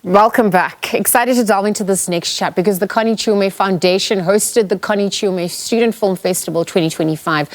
Welcome back. Excited to delve into this next chat because the Connie Chiume Foundation hosted the Connie Chiume Student Film Festival 2025.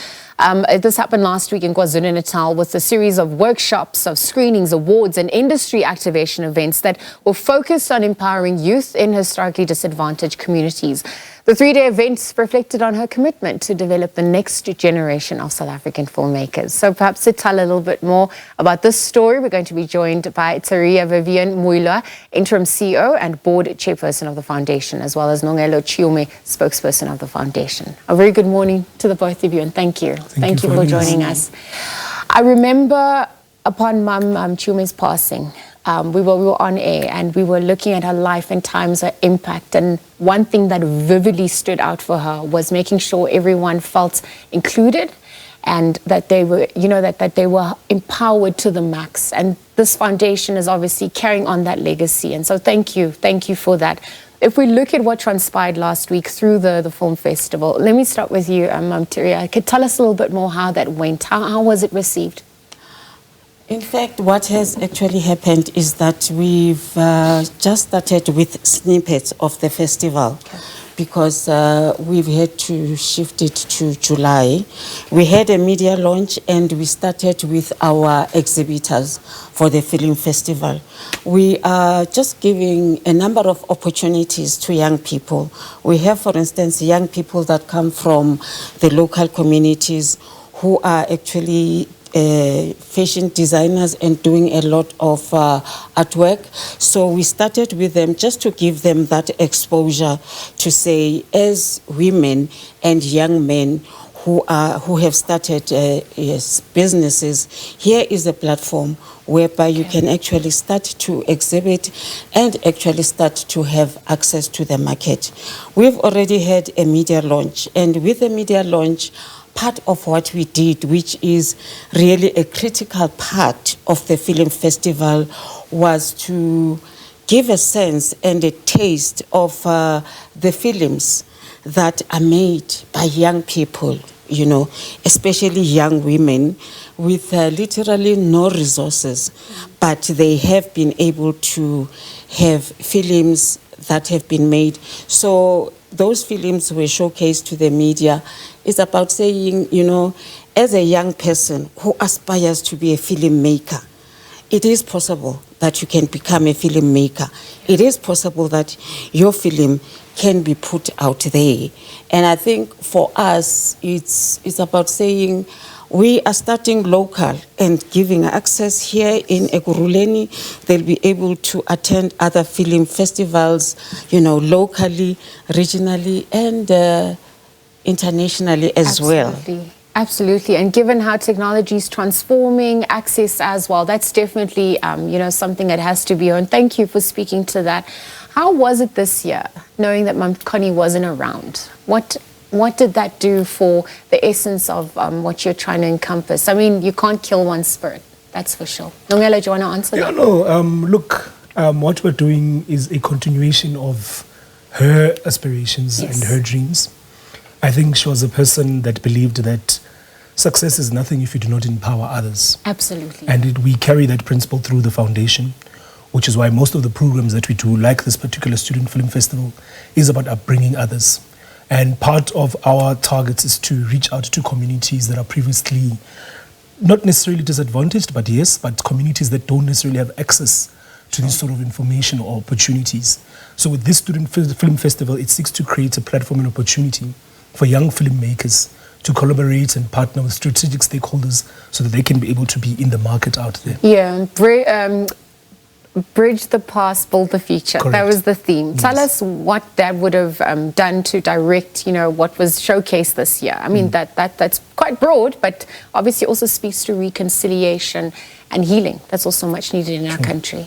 This happened last week in KwaZulu-Natal with a series of workshops, of screenings, awards and industry activation events that were focused on empowering youth in historically disadvantaged communities. The three-day event reflected on her commitment to develop the next generation of South African filmmakers. So perhaps to tell a little bit more about this story, we're going to be joined by Therea Vivian Moila, Interim CEO and Board Chairperson of the Foundation, as well as Nongelo Chiume, spokesperson of the Foundation. A very good morning to the both of you, and thank you. Thank you for joining us. I remember upon Mum Chiume's passing, we were on air and we were looking at her life and times, her impact. And one thing that vividly stood out for her was making sure everyone felt included and that they were, that they were empowered to the max. And this foundation is obviously carrying on that legacy. And so thank you for that. If we look at what transpired last week through the film festival, let me start with you, Therea. Could tell us a little bit more how that went. How was it received? In fact, what has actually happened is that we've just started with snippets of the festival because we've had to shift it to July. We had a media launch and we started with our exhibitors for the film festival. We are just giving a number of opportunities to young people. We have, for instance, young people that come from the local communities who are actually fashion designers and doing a lot of artwork. So we started with them just to give them that exposure to say, as women and young men who have started businesses, here is a platform whereby you can actually start to exhibit and actually start to have access to the market. We've already had a media launch, and with the media launch, part of what we did, which is really a critical part of the film festival, was to give a sense and a taste of the films that are made by young people, especially young women with literally no resources, but they have been able to have films that have been made. So those films were showcased to the media. It's about saying, as a young person who aspires to be a filmmaker, it is possible that you can become a filmmaker. It is possible that your film can be put out there. And I think for us, it's about saying we are starting local and giving access here in Ekurhuleni. They'll be able to attend other film festivals, locally, regionally, and internationally as well. Absolutely. And given how technology is transforming access as well, that's definitely, something that has to be on. Thank you for speaking to that. How was it this year, knowing that Mum Connie wasn't around? What did that do for the essence of what you're trying to encompass? I mean, you can't kill one spirit, that's for sure. Nongelo, do you want to answer that? Look, what we're doing is a continuation of her aspirations and her dreams. I think she was a person that believed that success is nothing if you do not empower others. Absolutely. And we carry that principle through the foundation, which is why most of the programs that we do, like this particular Student Film Festival, is about upbringing others. And part of our targets is to reach out to communities that are previously not necessarily disadvantaged, but communities that don't necessarily have access to this sort of information or opportunities. So with this Student Film Festival, it seeks to create a platform and opportunity for young filmmakers to collaborate and partner with strategic stakeholders so that they can be able to be in the market out there. Yeah, bridge the past, build the future. Correct. That was the theme. Yes. Tell us what that would have done to direct, what was showcased this year. I mean, that's quite broad, but obviously also speaks to reconciliation and healing. That's also much needed in our country.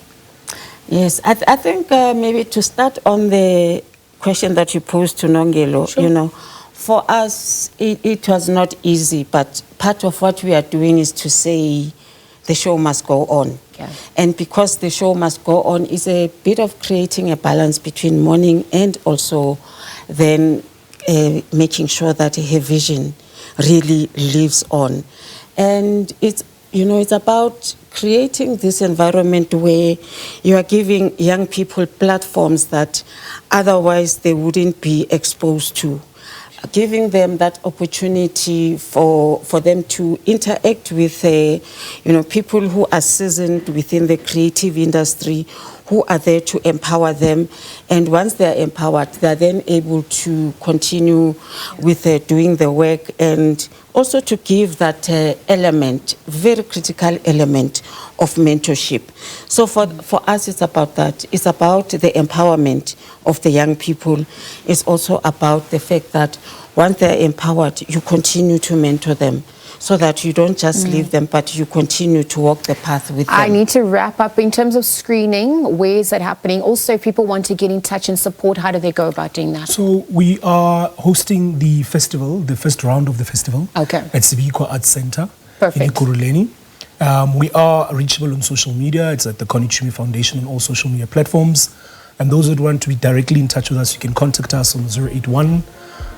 Yes, I think maybe to start on the question that you posed to Nongelo, for us, it was not easy, but part of what we are doing is to say the show must go on. Yeah. And because the show must go on is a bit of creating a balance between mourning and also then making sure that her vision really lives on. And it's it's about creating this environment where you are giving young people platforms that otherwise they wouldn't be exposed to. Giving them that opportunity for them to interact with people who are seasoned within the creative industry, who are there to empower them. And once they are empowered, they are then able to continue with doing the work, and also to give that element, very critical element of mentorship. So for us, it's about that. It's about the empowerment of the young people. It's also about the fact that once they're empowered, you continue to mentor them, so that you don't just leave them, but you continue to walk the path with them. I need to wrap up. In terms of screening, where is that happening? Also, if people want to get in touch and support, how do they go about doing that? So we are hosting the festival, the first round of the festival, at Sibikwa Arts Center in Ikuruleni. We are reachable on social media. It's at the Connie Chiume Foundation on all social media platforms. And those that want to be directly in touch with us, you can contact us on 081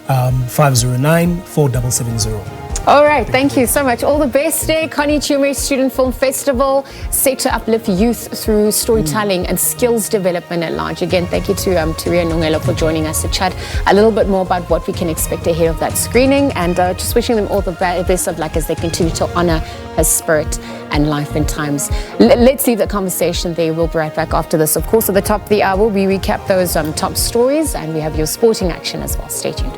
509 4770. All right, thank you so much. All the best day. Connie Chiume Student Film Festival, set to uplift youth through storytelling and skills development at large. Again, thank you to Therea and Nongelo for joining us to chat a little bit more about what we can expect ahead of that screening, and just wishing them all the best of luck as they continue to honor her spirit and life and times. Let's leave the conversation there. We'll be right back after this. Of course, at the top of the hour, we recap those top stories, and we have your sporting action as well. Stay tuned.